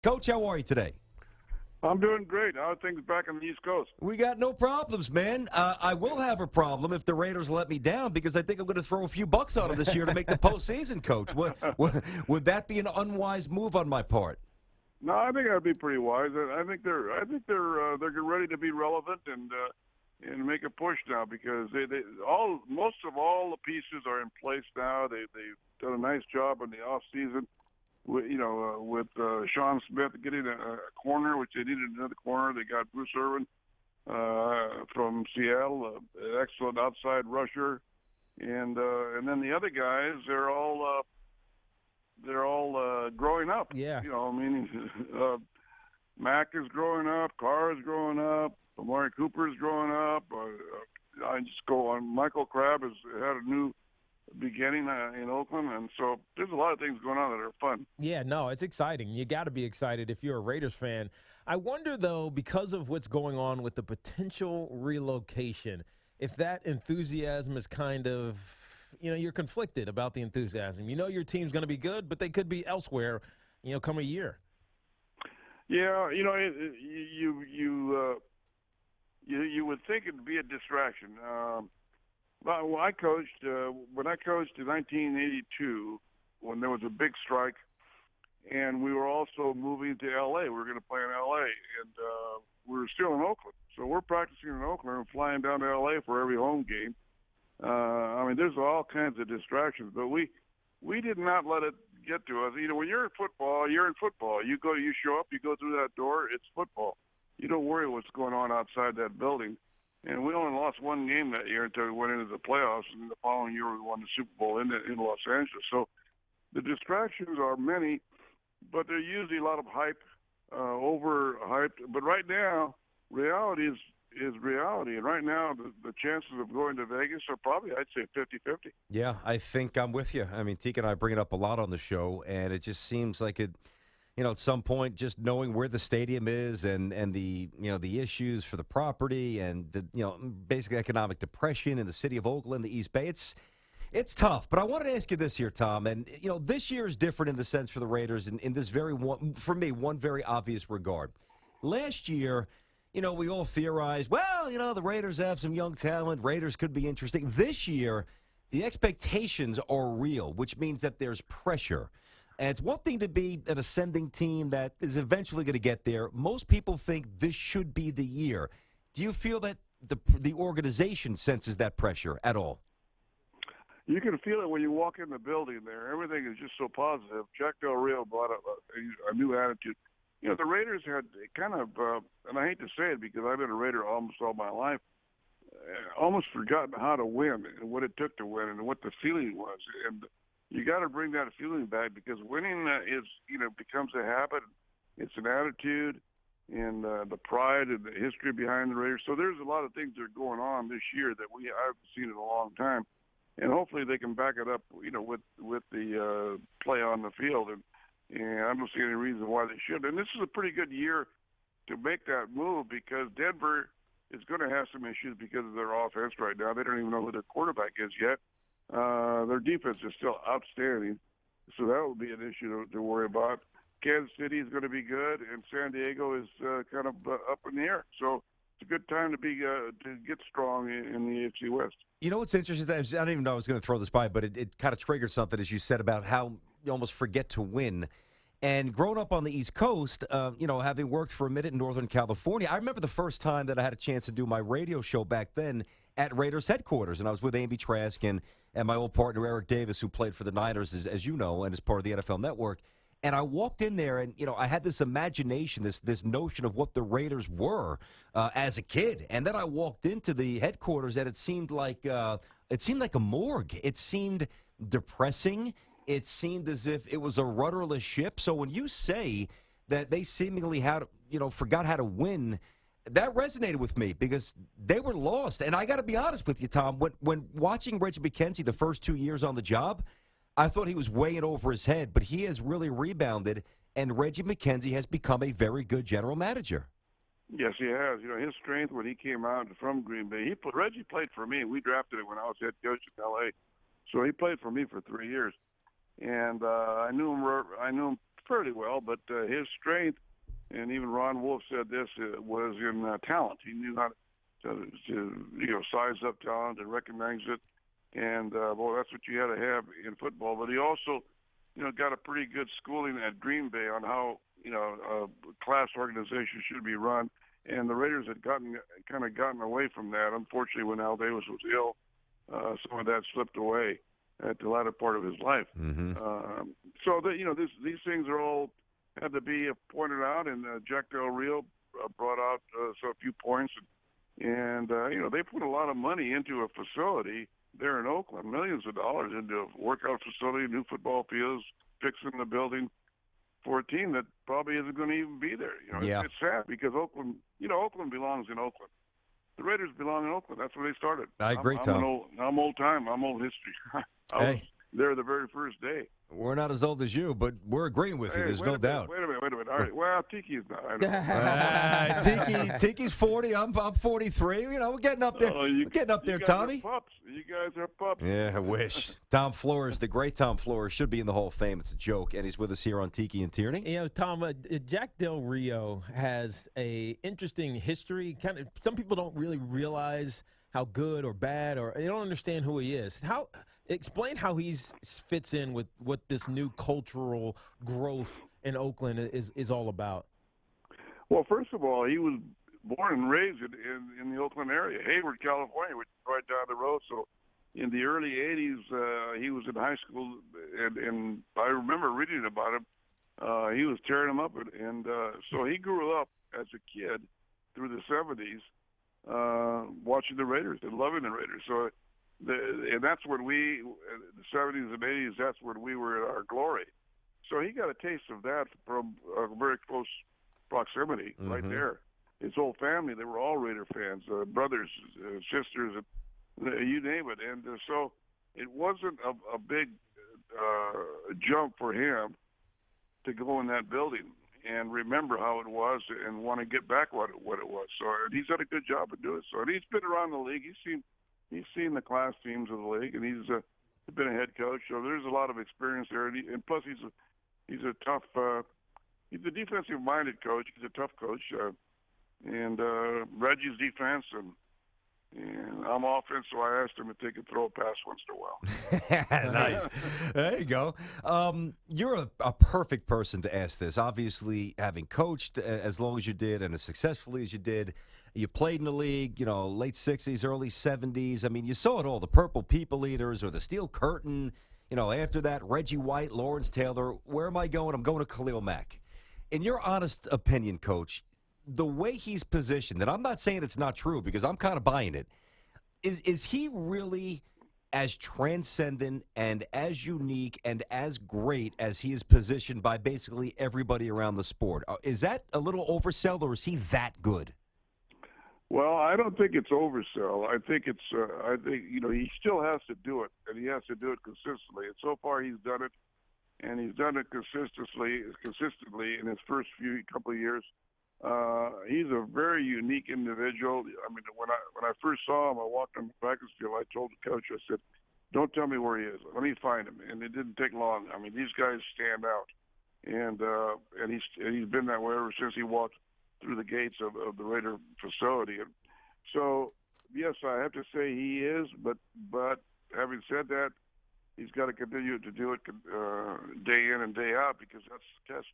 Coach, how are you today? I'm doing great. How are things back on the East Coast? We got no problems, man. I will have a problem if the Raiders let me down because I think I'm going to throw a few bucks on them this year to make the postseason, Coach. Would that be an unwise move on my part? No, I think that'd be pretty wise. I think they're ready to be relevant and make a push now because most of all the pieces are in place now. They've done a nice job in the off season. With Sean Smith getting a corner, which they needed another corner. They got Bruce Irvin from Seattle, an excellent outside rusher, and then the other guys, they're all growing up. Yeah. I mean, Mack is growing up, Carr is growing up, Amari Cooper is growing up. I just go on. Michael Crabbe has had a new beginning in Oakland, and so there's a lot of things going on that are fun. Yeah, no, it's exciting. You got to be excited if you're a Raiders fan. I wonder, though, because of what's going on with the potential relocation, if that enthusiasm is kind of, you're conflicted about the enthusiasm. You know your team's going to be good, but they could be elsewhere, come a year. Yeah, you would think it'd be a distraction. But when I coached in 1982, when there was a big strike, and we were also moving to L.A. We were going to play in L.A. and we were still in Oakland, so we're practicing in Oakland and flying down to L.A. for every home game. I mean, there's all kinds of distractions, but we did not let it get to us. When you're in football, you're in football. You show up, you go through that door, it's football. You don't worry what's going on outside that building. And we only lost one game that year until we went into the playoffs, and the following year we won the Super Bowl in Los Angeles. So the distractions are many, but they're usually a lot of hype, overhyped. But right now, reality is reality. And right now, the chances of going to Vegas are probably, I'd say, 50-50. Yeah, I think I'm with you. I mean, Tiki and I bring it up a lot on the show, and it just seems like at some point, just knowing where the stadium is and the issues for the property and the basic economic depression in the city of Oakland, the East Bay, it's tough. But I wanted to ask you this here, Tom, and this year is different in the sense for the Raiders in this very one, for me, one very obvious regard. Last year, we all theorized, well, the Raiders have some young talent. Raiders could be interesting. This year, the expectations are real, which means that there's pressure. And it's one thing to be an ascending team that is eventually going to get there. Most people think this should be the year. Do you feel that the organization senses that pressure at all? You can feel it when you walk in the building there. Everything is just so positive. Jack Del Rio brought a new attitude. The Raiders had kind of, and I hate to say it because I've been a Raider almost all my life, almost forgotten how to win and what it took to win and what the feeling was. And you got to bring that feeling back because winning becomes a habit. It's an attitude and the pride and the history behind the Raiders. So there's a lot of things that are going on this year that I haven't seen in a long time, and hopefully they can back it up, with the play on the field. And I don't see any reason why they should. And this is a pretty good year to make that move because Denver is going to have some issues because of their offense right now. They don't even know who their quarterback is yet. Their defense is still outstanding, so that will be an issue to worry about. Kansas City is going to be good, and San Diego is kind of up in the air. So it's a good time to get strong in the AFC West. You know what's interesting? I don't even know I was going to throw this by, but it kind of triggered something as you said about how you almost forget to win. And growing up on the East Coast, having worked for a minute in Northern California, I remember the first time that I had a chance to do my radio show back then at Raiders headquarters, and I was with Amy Trask and my old partner Eric Davis, who played for the Niners, as you know, and is part of the NFL Network. And I walked in there, and I had this imagination, this notion of what the Raiders were as a kid. And then I walked into the headquarters, and it seemed like a morgue. It seemed depressing. It seemed as if it was a rudderless ship. So when you say that they seemingly forgot how to win, that resonated with me because they were lost. And I got to be honest with you, Tom, when watching Reggie McKenzie the first 2 years on the job, I thought he was way in over his head, but he has really rebounded, and Reggie McKenzie has become a very good general manager. Yes, he has. His strength when he came out from Green Bay. Reggie played for me. We drafted him when I was head coach in L.A., so he played for me for 3 years. And I knew him fairly well, but his strength, and even Ron Wolf said this, was in talent. He knew how to size up talent and recognize it, and well, that's what you had to have in football. But he also, got a pretty good schooling at Green Bay on how a class organization should be run. And the Raiders had gotten away from that. Unfortunately, when Al Davis was ill, some of that slipped away at the latter part of his life. Mm-hmm. These things are all had to be pointed out, and Jack Del Rio brought out a few points, and they put a lot of money into a facility there in Oakland, millions of dollars into a workout facility, new football fields, fixing the building for a team that probably isn't going to even be there. Yeah. It's sad because Oakland belongs in Oakland. The Raiders belong in Oakland. That's where they started. I agree, Tom. I'm old time. I'm old history. I was there the very first day. We're not as old as you, but we're agreeing with you. There's no doubt. Wait a minute. All right. Well, Tiki is not. I know. Tiki's 40. I'm 43. We're getting up there. We're getting up there, Tommy. You guys are pups. Yeah, I wish. Tom Flores, the great Tom Flores, should be in the Hall of Fame. It's a joke, and he's with us here on Tiki and TIerney. Tom, Jack Del Rio has a interesting history. Some people don't really realize how good or bad, or they don't understand who he is. Explain how he fits in with what this new cultural growth in Oakland is all about. Well, first of all, he was born and raised in the Oakland area, Hayward, California, which is right down the road. So in the early 80s, he was in high school, and I remember reading about him. He was tearing them up, and so he grew up as a kid through the 70s watching the Raiders and loving the Raiders. So and that's when the 70s and 80s, that's when we were at our glory. So he got a taste of that from a very close proximity right there. His whole family, they were all Raider fans, brothers, sisters, you name it. And so it wasn't a big jump for him to go in that building and remember how it was and want to get back what it was. So and he's done a good job of doing it. So and he's been around the league. He's seen the class teams of the league, and he's been a head coach. So there's a lot of experience there. And plus, he's a tough. He's a defensive-minded coach. He's a tough coach. And Reggie's defense, and I'm offense, so I asked him if they could throw a pass once in a while. Nice. There you go. You're a perfect person to ask this. Obviously, having coached as long as you did and as successfully as you did, you played in the league, late 60s, early 70s. I mean, you saw it all, the Purple People Eaters or the Steel Curtain. After that, Reggie White, Lawrence Taylor. Where am I going? I'm going to Khalil Mack. In your honest opinion, Coach, the way he's positioned, and I'm not saying it's not true because I'm kind of buying it, is he really as transcendent and as unique and as great as he is positioned by basically everybody around the sport? Is that a little oversell, or is he that good? Well, I don't think it's oversell. I think he still has to do it, and he has to do it consistently. And so far, he's done it, and he's done it consistently in his first couple of years. He's a very unique individual. I mean, when I first saw him, I walked on the practice field. I told the coach, I said, "Don't tell me where he is. Let me find him." And it didn't take long. I mean, these guys stand out, and he's been that way ever since he walked through the gates of the Raider facility. And so, yes, I have to say he is. But having said that, he's got to continue to do it day in and day out because that's the test.